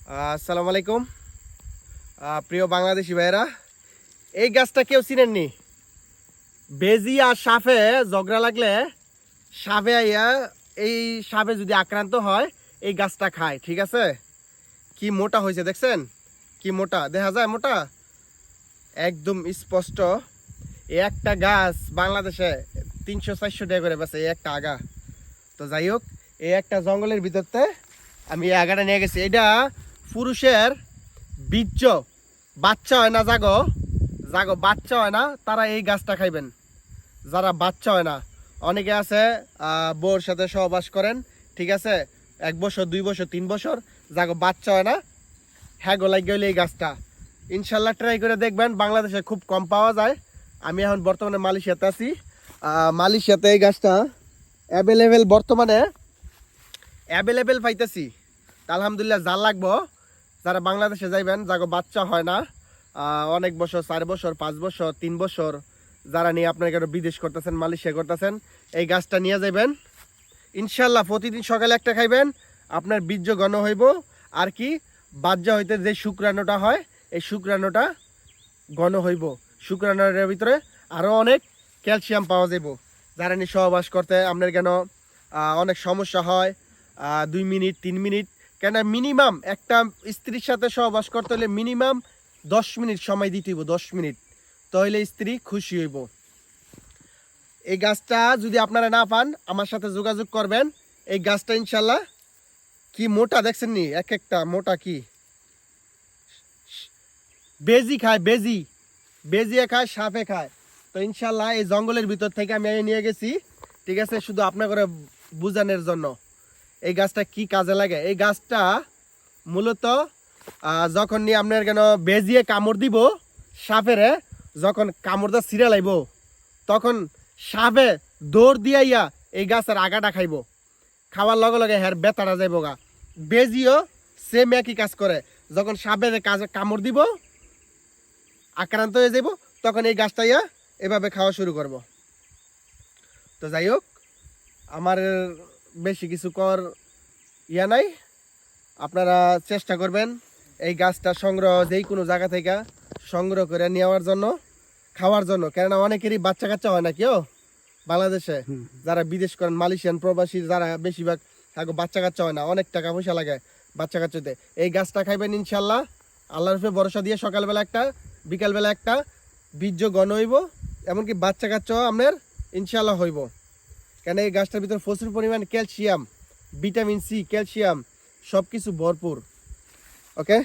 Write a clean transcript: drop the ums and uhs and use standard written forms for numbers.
আসসালামু আলাইকুম প্রিয় বাংলাদেশি ভাইয়েরা, এই গাছটা কেউ চিনেননি? বেজি আর সাপে ঝগড়া লাগলে সাপে আইয়া এই সাপে যদি আক্রান্ত হয় এই গাছটা খায়। ঠিক আছে, কি মোটা হয়েছে দেখছেন? কি মোটা দেখা যায়, মোটা একদম স্পষ্ট। এই একটা গাছ বাংলাদেশে 300-400 টাকা করে বেচে, এই একটা আগা। তো যাই হোক, এই একটা জঙ্গলের ভিতরতে আমি এই আগাটা নিয়ে গেছি। এটা পুরুষের বীর্য বাচ্চা হয় না, জাগো জাগো বাচ্চা হয় না, তারা এই গাছটা খাইবেন। যারা বাচ্চা হয় না, অনেকে আছে বউর সাথে সহবাস করেন, ঠিক আছে, 1 বছর 2 বছর 3 বছর, জাগো বাচ্চা হয় না, হ্যাঁ গো লাগ গেলে এই গাছটা ইনশাল্লাহ ট্রাই করে দেখবেন। বাংলাদেশে খুব কম পাওয়া যায়। আমি এখন বর্তমানে মালয়েশিয়াতে আছি। মালয়েশিয়াতে এই গাছটা বর্তমানে অ্যাভেলেবেল পাইতেছি। আলহামদুলিল্লাহ, যা লাগবো যারা বাংলাদেশে যাইবেন, যাগো বাচ্চা হয় না, অনেক বছর 4 বছর 5 বছর 3 বছর, যারা নিয়ে আপনার কেন বিদেশ করতেছেন, মালয়েশিয়া করতেছেন, এই গাছটা নিয়ে যাইবেন ইনশাল্লাহ। প্রতিদিন সকালে একটা খাইবেন, আপনার বীর্য ঘন হইব। আর কি বাজ্যা হইতে যে শুক্রাণুটা হয়, এই শুক্রাণুটা ঘন হইব। শুক্রাণুর ভিতরে আরও অনেক ক্যালসিয়াম পাওয়া যাব। যারা নিয়ে সহবাস করতে আপনার কেন অনেক সমস্যা হয়, 2 মিনিট 3 মিনিট, কেন মিনিমাম একটা স্ত্রীর সাথে সহবাস করতে হলে মিনিমাম 10 মিনিট সময় দিতে হইব। 10 মিনিট, তাহলে স্ত্রী খুশি হইব। এই গাছটা যদি আপনারা না পান, আমার সাথে যোগাযোগ করবেন। এই গাছটা ইনশাল্লাহ কি মোটা দেখছেন নি, এক একটা মোটা। কি বেজি খায়, বেজি বেজিয়ে খায়, সাপে খায়। তো ইনশাল্লাহ এই জঙ্গলের ভিতর থেকে আমি নিয়ে গেছি, ঠিক আছে, শুধু আপনার করে বুঝানোর জন্য। এই গাছটা কি কাজে লাগে? এই গাছটা মূলত যখন নিয়ে আপনার কেন বেজিয়ে কামড় দিব সাপেরে, যখন কামড়টা ছিঁড়ে লাইব, তখন সাপে দৌড় দিয়াইয়া এই গাছের আগাটা খাইব। খাওয়ার লগে লগে হ্যার বেতাটা যাইব গা। বেজিও সেম একই কাজ করে। যখন সাপে কামড় দিব, আক্রান্ত হয়ে যাব, তখন এই গাছটা ইয়া এভাবে খাওয়া শুরু করব। তো যাই হোক, আমার বেশি কিছু কর ইয়া নাই। আপনারা চেষ্টা করবেন এই গাছটা সংগ্রহ যেই কোনো জায়গা থেকে সংগ্রহ করে নেওয়ার জন্য, খাওয়ার জন্য। কেননা অনেকেরই বাচ্চা কাচ্চা হয় না কেউ বাংলাদেশে, যারা বিদেশ করেন, মালয়েশিয়ান প্রবাসী যারা, বেশিরভাগ থাকে বাচ্চা কাচ্চা হয় না, অনেক টাকা পয়সা লাগে বাচ্চা কাচ্চাতে। এই গাছটা খাইবেন ইনশাল্লাহ, আল্লাহর উপরে ভরসা দিয়ে। সকালবেলা একটা, বিকালবেলা একটা, বীর্য ঘন হইব, এমনকি বাচ্চা কাচ্চাও আপনার ইনশাল্লাহ হইব। কেন এই গাছটার ভিতরে প্রচুর পরিমাণ ক্যালসিয়াম, ভিটামিন সি, ক্যালসিয়াম সব কিছু ভরপুর। ওকে।